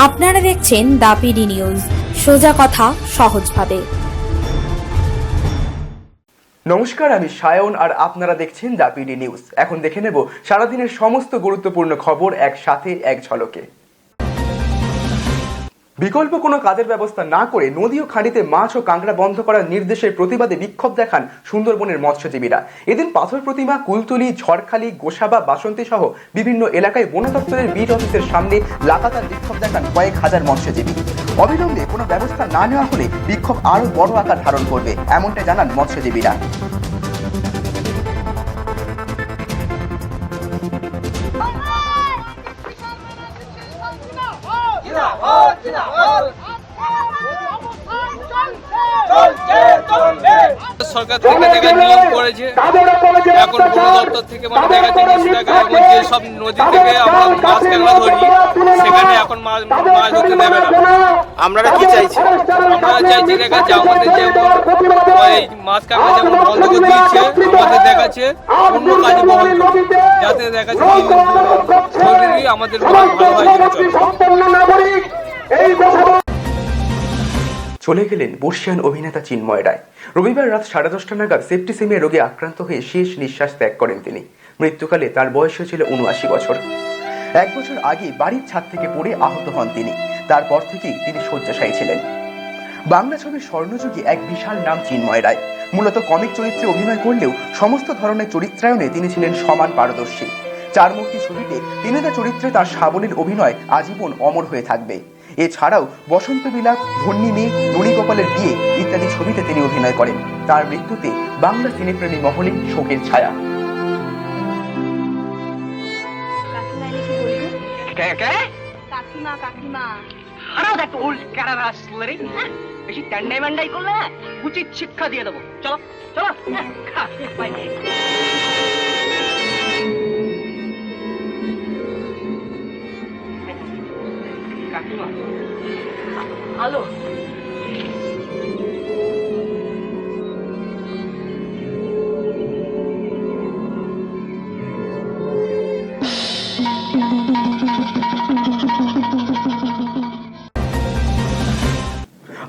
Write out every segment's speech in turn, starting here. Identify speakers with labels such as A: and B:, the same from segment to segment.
A: আপনারা দেখছেন the PD news, সোজা কথা সহজভাবে।
B: নমস্কার, আমি সায়ন আর আপনারা দেখছেন দ্য পিডি নিউজ। এখন দেখে নেব সারাদিনের সমস্ত গুরুত্বপূর্ণ খবর একসাথে এক ঝলকে। বিকল্প কোনো কাজের ব্যবস্থা না করে নদী ও খাঁড়িতে মাছ ও কাঁকড়া বন্ধ করার নির্দেশের প্রতিবাদে বিক্ষোভ দেখান সুন্দরবনের মৎস্যজীবীরা। এদিন পাথর প্রতিমা, কুলতলি, ঝড়খালি, গোসাবা, বাসন্তী সহ বিভিন্ন এলাকায় বন দপ্তরের বিট অফিসের সামনে লাগাতার বিক্ষোভ দেখান কয়েক হাজার মৎস্যজীবী। অবিলম্বে কোনো ব্যবস্থা না নেওয়া হলে বিক্ষোভ আরও বড় আকার ধারণ করবে, এমনটা জানান মৎস্যজীবীরা।
C: সরকার থেকে নিয়োগ করেছে, এখন বন দপ্তর থেকে দেখা যাচ্ছে যে সব নদী থেকে আমরা মাছ কাঁকড়া ধরি, সেখানে এখন মাছ ধরতে দেবে না।
D: আপনারা কি চাইছি?
C: আমরা চাইছি দেখা যাচ্ছে আমাদের যে এই মাছ কাঁকড়া যেমন বন্ধ করে দিয়েছে, আমাদের দেখাচ্ছে অন্য কাজে বহন যাতে দেখাচ্ছে শরীরই আমাদের ভালো হয়।
B: চলে গেলেন বর্ষিয়ান অভিনেতা চিন্ময় রায়। রবিবার রাত 10:30 নাগাদ সেপ্টিসেমিয়া রোগে আক্রান্ত হয়ে শেষ নিঃশ্বাস ত্যাগ করেন তিনি। মৃত্যুকালে তার বয়স হয়েছিল 79 বছর। 1 বছর আগে বাড়ির ছাদ থেকে পড়ে আহত হন তিনি। তারপর থেকেই তিনি শয্যাশায়ী ছিলেন। বাংলা ছবির স্বর্ণযুগে এক বিশাল নাম চিন্ময় রায়। মূলত কমিক চরিত্রে অভিনয় করলেও সমস্ত ধরনের চরিত্রায়নে তিনি ছিলেন সমান পারদর্শী। চারমুখী ছবিতে তিনিদা চরিত্রে তার সাবলীল অভিনয় আজীবন অমর হয়ে থাকবে। এছাড়াও বসন্ত বিলাপ, ধন্যী মেয়ে, ননীগোপালের বিয়ে ইত্যাদি ছবিতে তিনি অভিনয় করেন। তার মৃত্যুতে বাংলা সিনেপ্রেমী মহলে শোকের ছায়া।
D: বেশি ট্যান্ডাই ম্যান্ডাই করলে উচিত শিক্ষা দিয়ে দেবো। চলো চলো। কাকিমা হ্যালো।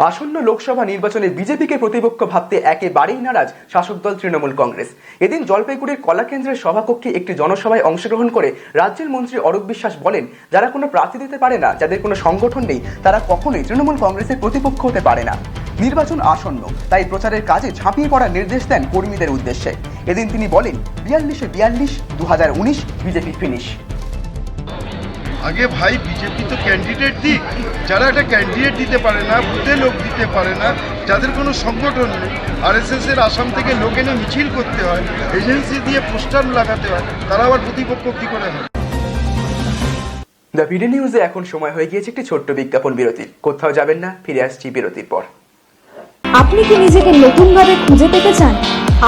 B: আসন্ন লোকসভা নির্বাচনে বিজেপিকে প্রতিপক্ষ ভাবতে একেবারেই নারাজ শাসক দল তৃণমূল কংগ্রেস। এদিন জলপাইগুড়ির কলাকেন্দ্রের সভাকক্ষে একটি জনসভায় অংশগ্রহণ করে রাজ্যের মন্ত্রী অরূপ বিশ্বাস বলেন, যারা কোনো প্রার্থী দিতে পারে না, যাদের কোনো সংগঠন নেই, তারা কখনোই তৃণমূল কংগ্রেসের প্রতিপক্ষ হতে পারে না। নির্বাচন আসন্ন, তাই প্রচারের কাজে ঝাঁপিয়ে পড়ার নির্দেশ দেন কর্মীদের উদ্দেশ্যে। এদিন তিনি বলেন, 42-42, 2019 বিজেপি ফিনিশ।
E: আগে ভাই বিজেপি তো ক্যান্ডিডেট দিক, যারা একটা ক্যান্ডিডেট দিতে পারে না, বুথে লোক দিতে পারে না, যাদের কোনো সংগঠন নেই, আরএসএস এর আসাম থেকে লোক এনে মিছিল করতে হয়, এজেন্সি দিয়ে পোস্টার লাগাতে হয়, তারা আবার প্রতিপক্ষ কি করে হয়?
B: দ্য পিডি নিউজে এখন সময় হয়ে গিয়েছে একটি ছোট্ট বিজ্ঞাপন বিরতির। কোথাও যাবেন না, ফিরে আসছি বিরতির পর।
A: আপনি কি নিজেকে নতুনভাবে খুঁজে পেতে চান?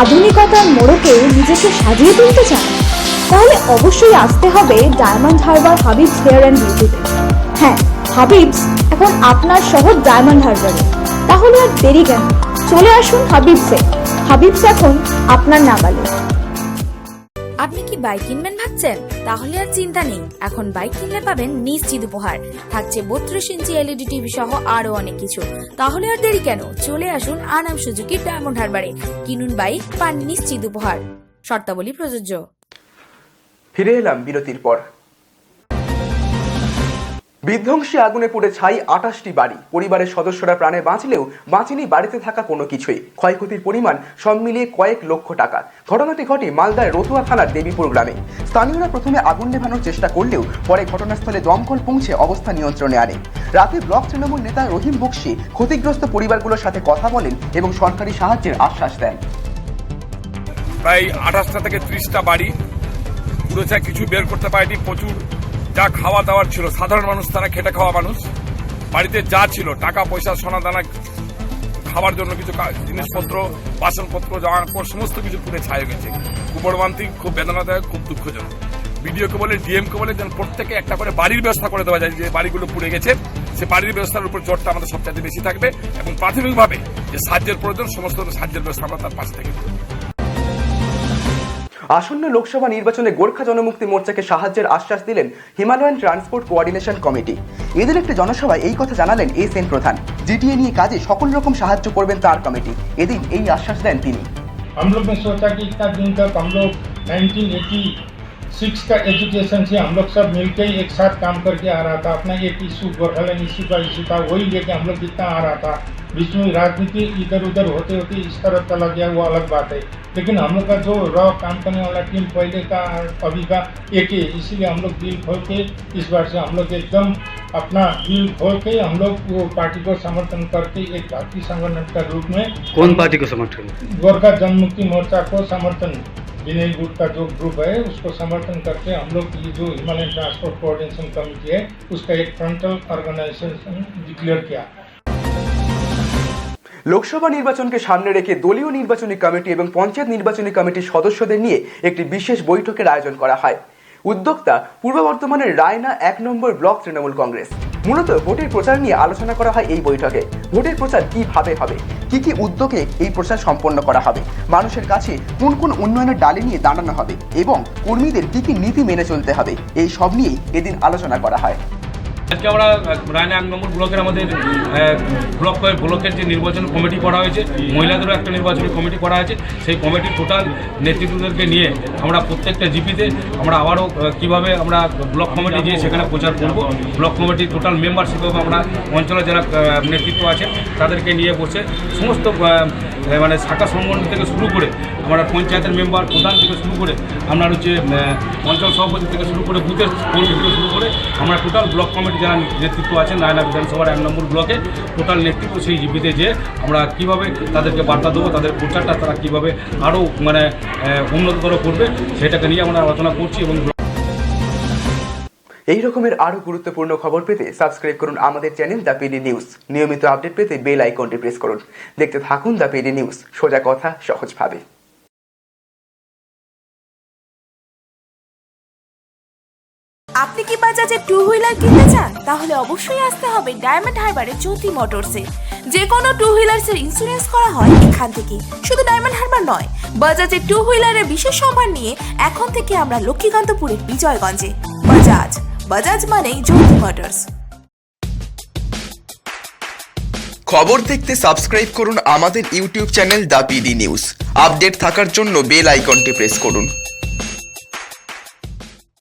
A: আধুনিকতার মোড়কে নিজেকে সাজিয়ে তুলতে চান? তাহলে অবশ্যই আসতে হবে Diamond Harbour Habibs hair and বিউটিতে। হ্যাঁ, হাবিবস এখন আপনার শহর ডায়মন্ড হারবারে। তাহলে আর দেরি কেন, চলে আসুন হাবিবসে। হাবিবস এখন আপনার নাগালে। আপনি কি বাইক কিনবেন ভাবছেন? তাহলে আর চিন্তা নেই, এখন বাইক কিনলে পাবেন নিশ্চিত উপহার। থাকছে 32 ইঞ্চি এলইডি টিভি সহ আরো অনেক কিছু। তাহলে আর দেরি কেন, চলে আসুন আনাম সুজুকি ডায়মন্ড হারবারে। কিনুন বাইক, পান নিশ্চিত উপহার। শর্তাবলী প্রযোজ্য।
B: ফিরে এলাম বিরতির পর। বিধ্বংসী আগুনে পুড়ে ছাই 28টি বাড়ি। পরিবারের সদস্যরা প্রাণে বাঁচলেও বাঁচেনি বাড়িতে থাকা কোনো কিছুই। ক্ষয়ক্ষতির পরিমাণ সব মিলিয়ে কয়েক লক্ষ টাকা। ঘটনাটি ঘটে মালদার রতুয়া থানার দেবীপুর গ্রামে। স্থানীয়রা প্রথমে আগুন নেভানোর চেষ্টা করলেও পরে ঘটনাস্থলে দমকল পৌঁছে অবস্থা নিয়ন্ত্রণে আনে। রাতে ব্লক তৃণমূল নেতা রহিম বক্সি ক্ষতিগ্রস্ত পরিবারগুলোর সাথে কথা বলেন এবং সরকারি সাহায্যের আশ্বাস দেন।
F: প্রায় 28টা থেকে 30টা বাড়ি পুরোটা কিছু বের করতে পারেনি। প্রচুর যা খাওয়া দাওয়ার ছিল, সাধারণ মানুষ তারা খেটে খাওয়া মানুষ, বাড়িতে যা ছিল টাকা পয়সা, সোনা দানা, খাবার জন্য কিছু জিনিসপত্র, বাসনপত্র, জামা কাপড় সমস্ত কিছু পুড়ে ছাই গেছে। খুব মর্মান্তিক, খুব বেদনাদায়ক, খুব দুঃখজনক। বিডিওকে বলে, ডিএমকে বলে যেন প্রত্যেকে একটা করে বাড়ির ব্যবস্থা করে দেওয়া যায়। যে বাড়িগুলো পুড়ে গেছে সে বাড়ির ব্যবস্থার উপর জোরটা আমাদের সবচেয়ে বেশি থাকবে এবং প্রাথমিকভাবে যে সাহায্যের প্রয়োজন সমস্ত সাহায্যের ব্যবস্থা আমরা তার পাশে থেকে।
B: আসন্ন লোকসভা নির্বাচনে গোর্খা জনমুক্তি মোর্চাকে সাহায্যের আশ্বাস দিলেন হিমালয়ান ট্রান্সপোর্ট কোঅর্ডিনেশন কমিটি। এদের একটি জনসভায় এই কথা জানালেন এস.এন. প্রধান। জিটিএ নিয়ে কাজে সকল রকম সাহায্য করবেন তার কমিটি। এদিন এই আশ্বাস দেন তিনি।
G: हम लोग ने सोचा कि इतना दिन तक हम लोग 1986 का एजुकेशन से हम लोग सब मिलके ही एक साथ काम करके आ रहा था। अपना एक इशू गोरखालैंड इशू का इशू था, वही लेके हम लोग जितना आ रहा था। बीच में राजनीति इधर उधर होते होते इस तरफ चला गया, वो अलग बात है। लेकिन हम लोग का जो रॉ काम करने वाला टीम पहले का और अभी का एक ही, इसीलिए हम लोग दिल खोल के इस बार से हम लोग एकदम अपना दिल खोल के हम लोग वो पार्टी को समर्थन करके एक भारतीय संगठन का रूप में।
H: कौन पार्टी को समर्थन?
G: गोरखा जनमुक्ति मोर्चा को समर्थन, विनय गुट का जो ग्रुप है उसको समर्थन करके हम लोग ये जो हिमालयन ट्रांसपोर्ट कोऑर्डिनेशन कमेटी है उसका एक फ्रंटल ऑर्गेनाइजेशन डिक्लेयर किया।
B: লোকসভা নির্বাচনকে সামনে রেখে দলীয় নির্বাচনী কমিটি এবং পঞ্চায়েত নির্বাচনী কমিটির সদস্যদের নিয়ে একটি বিশেষ বৈঠকের আয়োজন করা হয়। উদ্যোক্তা পূর্ব বর্ধমানের রায়না 1 নম্বর ব্লক তৃণমূল কংগ্রেস। মূলত ভোটের প্রচার নিয়ে আলোচনা করা হয় এই বৈঠকে। ভোটের প্রচার কিভাবে হবে, কি উদ্যোগে এই প্রচার সম্পন্ন করা হবে, মানুষের কাছে কোন কোন উন্নয়নের ডালি নিয়ে দাঁড়ানো হবে এবং কর্মীদের কি নীতি মেনে চলতে হবে, এই সব নিয়েই এদিন আলোচনা করা হয়।
I: আজকে আমরা রায়না 1 নম্বর ব্লকের আমাদের ব্লকের যে নির্বাচন কমিটি করা হয়েছে, মহিলাদেরও একটা নির্বাচনী কমিটি করা হয়েছে। সেই কমিটির টোটাল নেতৃত্বদেরকে নিয়ে আমরা প্রত্যেকটা জিপিতে আমরা আবারও কিভাবে আমরা ব্লক কমিটি দিয়ে সেখানে প্রচার করব, ব্লক কমিটির টোটাল মেম্বারশিপ এবং আমরা অঞ্চলে যারা নেতৃত্ব আছে তাদেরকে নিয়ে বসে সমস্ত মানে শাখা সংগঠন থেকে শুরু করে আমরা পঞ্চায়েতের মেম্বার প্রধান থেকে শুরু করে আমরা হচ্ছে অঞ্চল সভাপতি থেকে শুরু করে বুথের কর্মী থেকে শুরু করে আমরা টোটাল ব্লক কমিটি যারা নেতৃত্ব আছেন রায়না বিধানসভার 1 নম্বর ব্লকে টোটাল নেতৃত্ব সেই জিপিতে যে আমরা কীভাবে তাদেরকে বার্তা দেবো, তাদের প্রচারটা তারা কীভাবে আরও মানে উন্নততর করবে সেটাকে নিয়ে আমরা আলোচনা করছি। এবং
B: এই রকমের আরো গুরুত্বপূর্ণ খবর পেতে সাবস্ক্রাইব করুন আমাদের চ্যানেল দ্য পিডি নিউজ। নিয়মিত আপডেট পেতে বেল আইকনটি প্রেস করুন। দেখতে থাকুন দ্য পিডি নিউজ, সোজা কথা সহজভাবে।
J: আপনি কি বাজাজে 2 হুইলার কিনতে চান? তাহলে অবশ্যই আসতে হবে ডায়মন্ড হারবারের জ্যোতি মোটরসে। যে কোনো 2 হুইলার্সের ইন্স্যুরেন্স করা হয় এখান থেকে। শুধু ডায়মন্ড হারবার নয়, বাজাজের 2 হুইলারের বিশেষ সম্ভার নিয়ে এখন থেকে আমরা লক্ষ্মীকান্তপুরের বিজয়গঞ্জে। বাজাজ মানেই জ্যোতি মোটরস।
K: খবর দেখতে সাবস্ক্রাইব করুন আমাদের YouTube channel the PD news. Update থাকার জন্য বেল আইকনটি প্রেস করুন।